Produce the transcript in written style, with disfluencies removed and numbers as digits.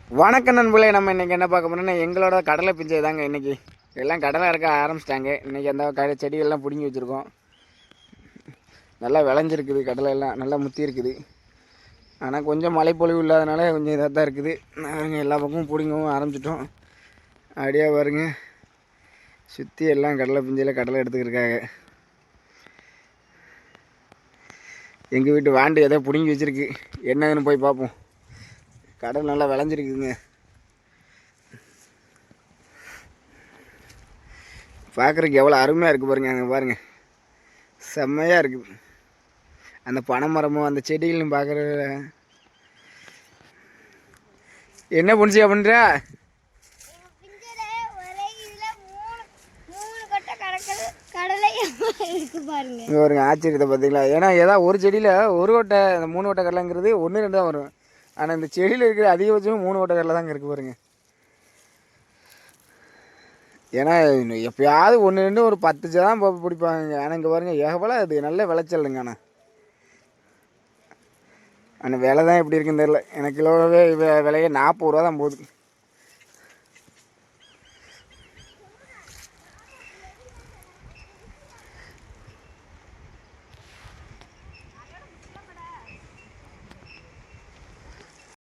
வணக்கம் நண்பர்களே, நம்ம இன்றைக்கி என்ன பார்க்க போகிறோம்னா எங்களோட கடலை பிஞ்சை தாங்க. இன்றைக்கி எல்லாம் கடலை இறக்க ஆரம்பிச்சிட்டாங்க. இன்றைக்கி அந்த செடிகள்லாம் பிடுங்கி வச்சுருக்கோம். நல்லா விளைஞ்சிருக்குது, கடலை எல்லாம் நல்லா முத்தி இருக்குது. ஆனால் கொஞ்சம் மழைப்பொழிவு இல்லாதனால கொஞ்சம் இதாக தான் இருக்குது. நாங்கள் எல்லா பக்கமும் பிடுங்கவும் ஆரம்பிச்சிட்டோம். அப்படியே பாருங்க, சுற்றி எல்லாம் கடலை பிஞ்சையில் கடலை எடுத்துக்கிருக்காங்க. எங்கள் வீட்டு வாண்டு எதோ பிடுங்கி வச்சுருக்கு, என்னதுன்னு போய் பார்ப்போம். கடல் நல்லா விளைஞ்சிருக்குதுங்க. பார்க்குறதுக்கு எவ்வளோ அருமையாக இருக்குது பாருங்கள். அங்கே பாருங்கள், செம்மையாக இருக்குது. அந்த பனை மரமும் அந்த செடிகளும் பார்க்குற என்ன புனிச்சியா பண்ணுற? பாருங்க ஆச்சரியத்தை பார்த்தீங்களா? ஏன்னா ஏதாவது ஒரு செடியில் ஒரு ஓட்டை, அந்த 3 ஓட்டை கடலைங்கிறது 1 2 தான் வரும். ஆனால் இந்த செடியில் இருக்கிற அதிகபட்சம் 3 ஓட்டை கடலை தாங்க இருக்குது பாருங்க. ஏன்னா எப்பயாவது 1 2 ஒரு 10 தான் பிடிப்பாங்க. ஆனால் இங்கே பாருங்கள் எவ்வளோ அது நல்ல விளைச்சலுங்க. ஆனால் விலை தான் எப்படி இருக்குன்னு தெரியல. எனக்கு கிலோவே விலையே 40 ரூபா தான் போகுது.